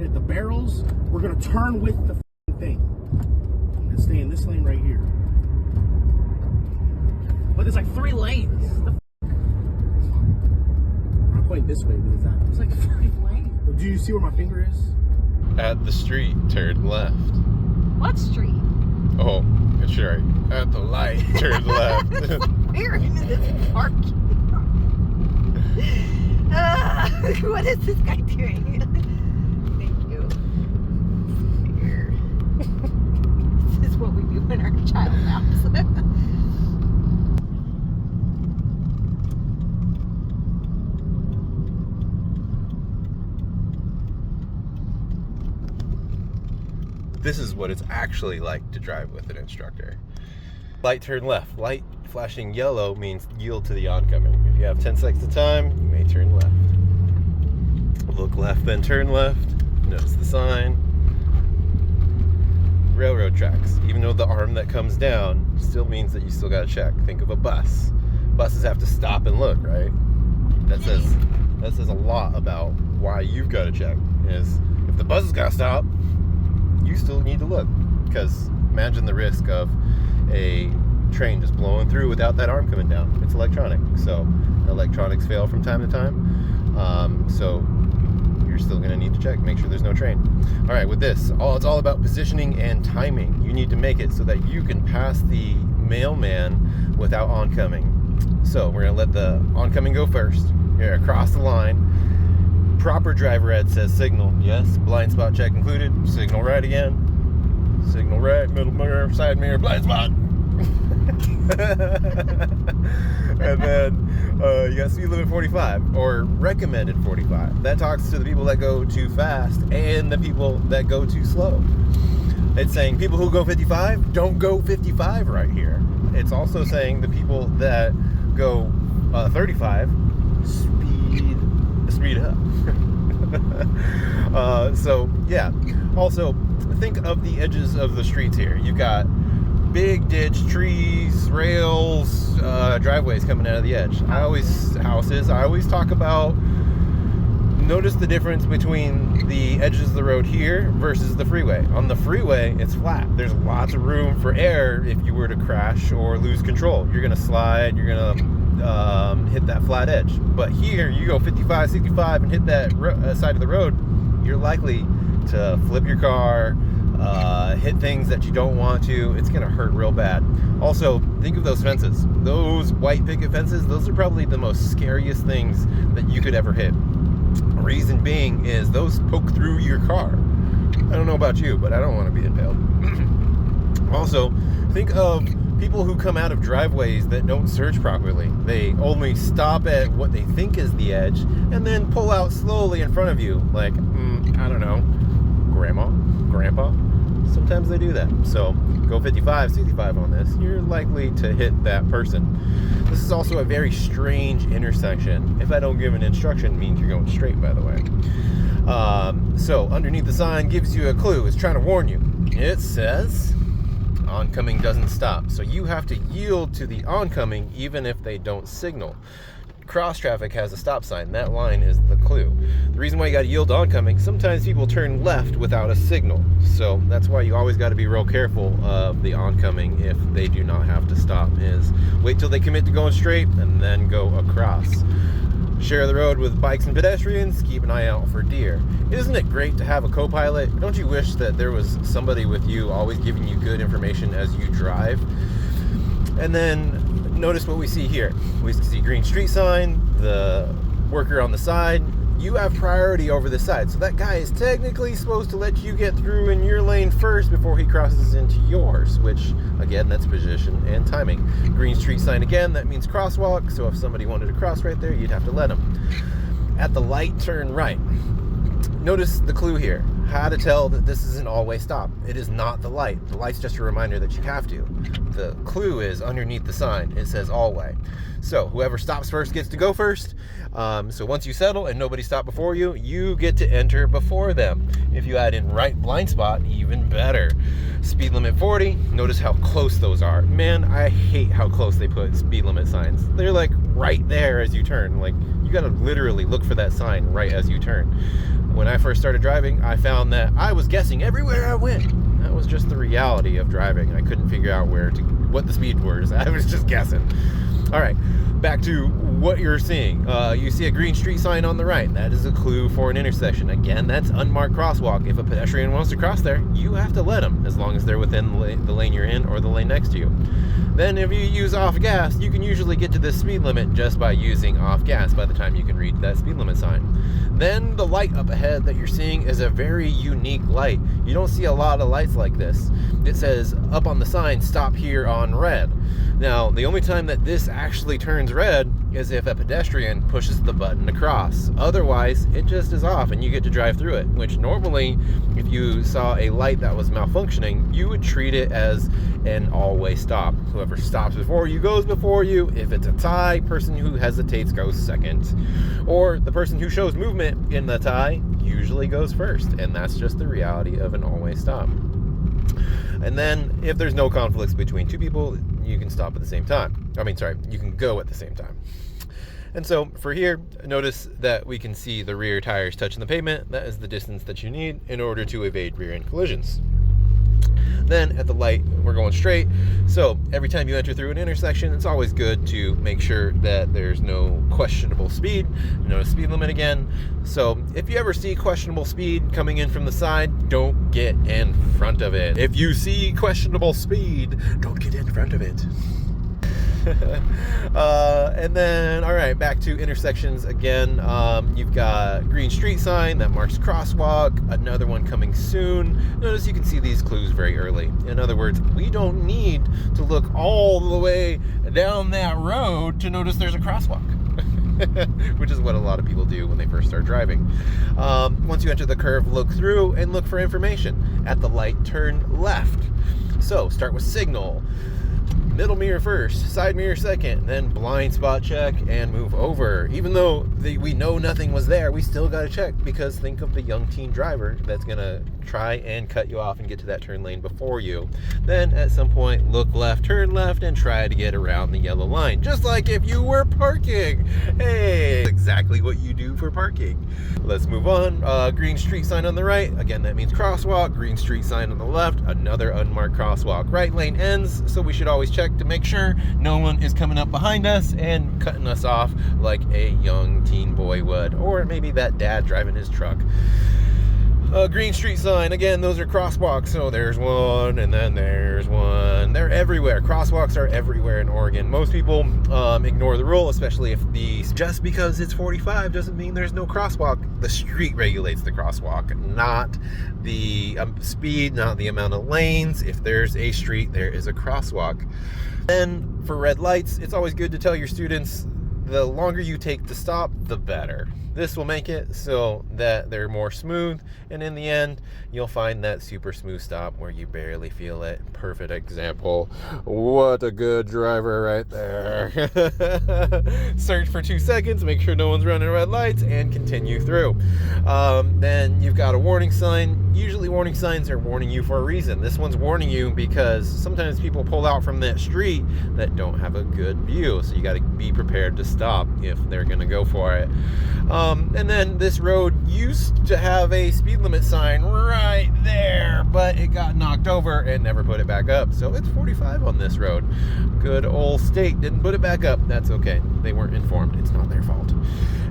gonna hit the barrels. We're gonna turn with the thing. I'm gonna stay in this lane right here. But there's like 3 lanes. I'm pointing this way, what is that? There's like 5 lanes. Do you see where my finger is? At the street, turn left. What street? Oh, it's right. At the light, turn left. Where in this parking? What is this guy doing? Thank you. Here. This is what we do in our child house. This is what it's actually like to drive with an instructor. Light, turn left. Light flashing yellow means yield to the oncoming. If you have 10 seconds of time, you may turn left. Look left, then turn left. Notice the sign. Railroad tracks. Even though the arm that comes down still means that you still gotta check. Think of a bus. Buses have to stop and look, right? That says a lot about why you've got to check. Is if the bus has got to stop, you still need to look, because imagine the risk of a train just blowing through without that arm coming down. It's electronic, so electronics fail from time to time, so you're still going to need to check, make sure there's no train. All right, with this, it's all about positioning and timing. You need to make it so that you can pass the mailman without oncoming. So we're going to let the oncoming go first. You're across the line. Proper driver ed says signal, yes. Blind spot check included. Signal right again. Signal right, middle mirror, side mirror, blind spot. And then you got speed limit 45, or recommended 45. That talks to the people that go too fast and the people that go too slow. It's saying people who go 55, don't go 55 right here. It's also saying the people that go 35, speed up. So yeah, also think of the edges of the streets here. You've got big ditch, trees, rails, driveways coming out of the edge. I always talk about, notice the difference between the edges of the road here versus the freeway. On the freeway, it's flat. There's lots of room for error if you were to crash or lose control. You're gonna slide, you're gonna hit that flat edge. But here, you go 55, 65 and hit that side of the road, you're likely to flip your car, hit things that you don't want to. It's gonna hurt real bad. Also, think of those fences. Those white picket fences, those are probably the most scariest things that you could ever hit. Reason being is those poke through your car. I don't know about you, but I don't want to be impaled. Also, think of people who come out of driveways that don't surge properly. They only stop at what they think is the edge and then pull out slowly in front of you, like, I don't know, grandma, grandpa. Sometimes they do that. So go 55, 65 on this. You're likely to hit that person. This is also a very strange intersection. If I don't give an instruction, it means you're going straight, by the way. So underneath the sign gives you a clue. It's trying to warn you. It says oncoming doesn't stop. So you have to yield to the oncoming even if they don't signal. Cross traffic has a stop sign. That line is the clue. The reason why you got to yield to oncoming, sometimes people turn left without a signal. So that's why you always got to be real careful of the oncoming if they do not have to stop. Is wait till they commit to going straight and then go across. Share the road with bikes and pedestrians. Keep an eye out for deer. Isn't it great to have a co-pilot? Don't you wish that there was somebody with you always giving you good information as you drive? And then notice what we see here. We see green street sign, the worker on the side. You have priority over the side. So that guy is technically supposed to let you get through in your lane first before he crosses into yours, which again, that's position and timing. Green street sign again, that means crosswalk. So if somebody wanted to cross right there, you'd have to let them. At the light, turn right. Notice the clue here. How to tell that this is an all-way stop. It is not the light. The light's just a reminder that you have to. The clue is underneath the sign. It says all-way. So whoever stops first gets to go first. So once you settle and nobody stopped before you, you get to enter before them. If you add in right blind spot, even better. Speed limit 40. Notice how close those are. Man, I hate how close they put speed limit signs. They're like right there as you turn. Like you gotta literally look for that sign right as you turn. when I first started driving, I found that I was guessing everywhere I went. That was just the reality of driving. I couldn't figure out what the speed was. I was just guessing. All right, back to what you're seeing. You see a green street sign on the right. That is a clue for an intersection. Again, that's unmarked crosswalk. If a pedestrian wants to cross there, you have to let them, as long as they're within the lane you're in or the lane next to you. Then if you use off gas, you can usually get to this speed limit just by using off gas by the time you can read that speed limit sign. Then the light up ahead that you're seeing is a very unique light. You don't see a lot of lights like this. It says up on the sign, stop here on red. Now, the only time that this actually turns red is if a pedestrian pushes the button to cross. Otherwise, it just is off and you get to drive through it, which normally, if you saw a light that was malfunctioning, you would treat it as an all-way stop. Whoever stops before you goes before you. If it's a tie, person who hesitates goes second. Or the person who shows movement in the tie usually goes first, and that's just the reality of an all-way stop. And then if there's no conflicts between two people, you can stop at the same time. You can go at the same time. And so for here, notice that we can see the rear tires touching the pavement. That is the distance that you need in order to evade rear end collisions. Then at the light, we're going straight. So every time you enter through an intersection, it's always good to make sure that there's no questionable speed, no speed limit again. So if you ever see questionable speed coming in from the side, don't get in front of it. If you see questionable speed, don't get in front of it. And then, all right, back to intersections again. You've got green street sign that marks crosswalk, another one coming soon. Notice you can see these clues very early. In other words, we don't need to look all the way down that road to notice there's a crosswalk. Which is what a lot of people do when they first start driving. Once you enter the curve, look through and look for information. At the light, turn left. So start with signal. Middle mirror first, side mirror second, then blind spot check and move over. Even though we know nothing was there, we still got to check, because think of the young teen driver that's going to try and cut you off and get to that turn lane before you. Then at some point, look left, turn left, and try to get around the yellow line. Just like if you were parking. Hey, exactly what you do for parking. Let's move on. Green street sign on the right. Again, that means crosswalk. Green street sign on the left. Another unmarked crosswalk. Right lane ends, so we should always check to make sure no one is coming up behind us and cutting us off like a young teen boy would, or maybe that dad driving his truck. Green street sign, again, those are crosswalks. So there's one, and then there's one. They're everywhere. Crosswalks are everywhere in Oregon. Most people ignore the rule, especially if just because it's 45 doesn't mean there's no crosswalk. The street regulates the crosswalk, not the speed, not the amount of lanes. If there's a street, there is a crosswalk. Then for red lights, it's always good to tell your students the longer you take to stop, the better. This will make it so that they're more smooth, and in the end, you'll find that super smooth stop where you barely feel it. Perfect example. What a good driver right there. Search for 2 seconds, make sure no one's running red lights, and continue through. Then you've got a warning sign. Usually warning signs are warning you for a reason. This one's warning you because sometimes people pull out from that street that don't have a good view, so you got to be prepared to stop if they're going to go for it. And then this road used to have a speed limit sign right there, but it got knocked over and never put it back up. So it's 45 on this road. Good old state didn't put it back up. That's okay. They weren't informed. It's not their fault.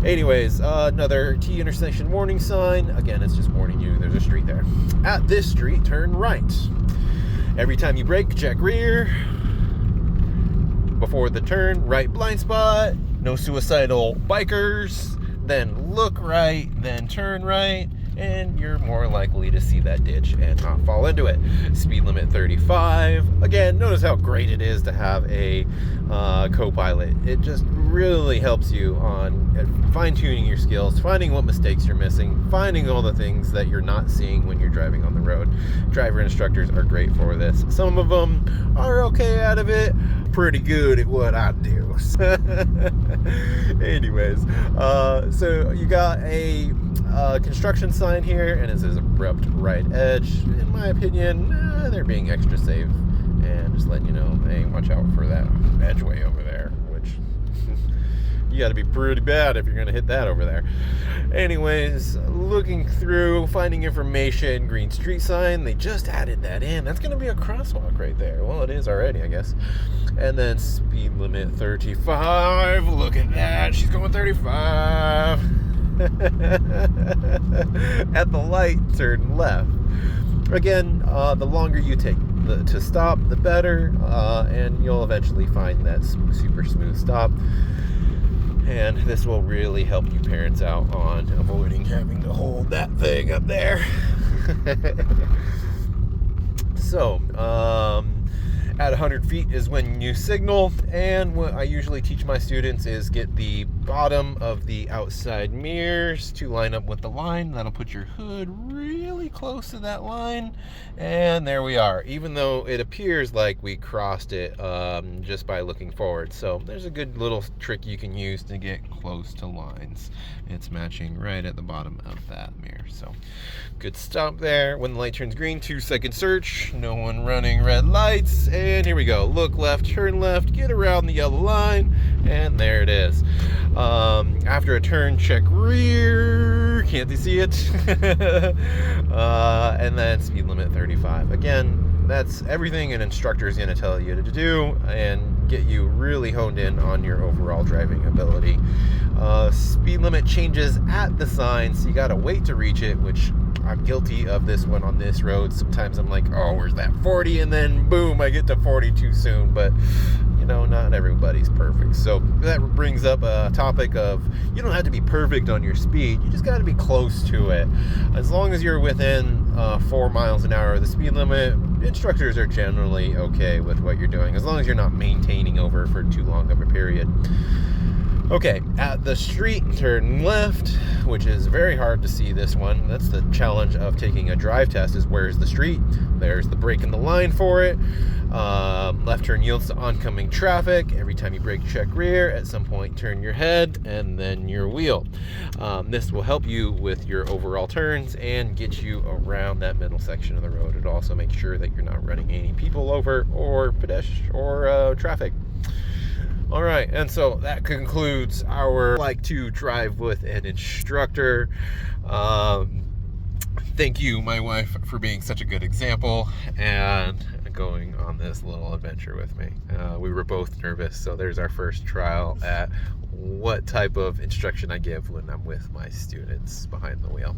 Anyways, another T intersection warning sign. Again, it's just warning you there's a street there. At this street, turn right. Every time you brake, check rear. Before the turn, right blind spot. No suicidal bikers. Then look right, then turn right, and you're more likely to see that ditch and not fall into it. Speed limit 35. Again, notice how great it is to have a co-pilot. It just really helps you on fine-tuning your skills, finding what mistakes you're missing, finding all the things that you're not seeing when you're driving on the road. Driver instructors are great for this. Some of them are okay out of it, pretty good at what I do. Anyways, so you got a construction sign here, and it says abrupt right edge. In my opinion, they're being extra safe and just letting you know, hey, watch out for that edge way over there, which You got to be pretty bad if you're going to hit that over there. Anyways, looking through, finding information, green street sign. They just added that in. That's going to be a crosswalk right there. Well, it is already, I guess. And then speed limit 35. Look at that. She's going 35. At the light, turn left. Again, the longer you take to stop, the better, and you'll eventually find that super smooth stop. And this will really help you parents out on avoiding having to hold that thing up there. So, at 100 feet is when you signal, and what I usually teach my students is get the bottom of the outside mirrors to line up with the line. That'll put your hood really close to that line, and there we are, even though it appears like we crossed it just by looking forward. So there's a good little trick you can use to get close to lines. It's matching right at the bottom of that mirror. So good stop there. When the light turns green, 2-second search, no one running red lights, and here we go. Look left, turn left, get around the yellow line, and there it is. After a turn, check rear. Can't you see it? And then speed limit 35. Again, that's everything an instructor is going to tell you to do and get you really honed in on your overall driving ability. Speed limit changes at the sign, so you got to wait to reach it, which I'm guilty of this one on this road. Sometimes I'm like, oh, where's that 40? And then boom, I get to 40 too soon. But you know, not everybody's perfect. So that brings up a topic of you don't have to be perfect on your speed. You just got to be close to it. As long as you're within 4 miles an hour of the speed limit, instructors are generally okay with what you're doing, as long as you're not maintaining over for too long of a period. Okay, at the street, turn left, which is very hard to see this one. That's the challenge of taking a drive test, is where's the street? There's the brake in the line for it. Left turn yields to oncoming traffic. Every time you brake, check rear. At some point, turn your head and then your wheel. This will help you with your overall turns and get you around that middle section of the road. It also makes sure that you're not running any people over or pedestrian or traffic. All right, and so that concludes our like to drive with an instructor. Thank you, my wife, for being such a good example and going on this little adventure with me. We were both nervous, so there's our first trial at what type of instruction I give when I'm with my students behind the wheel.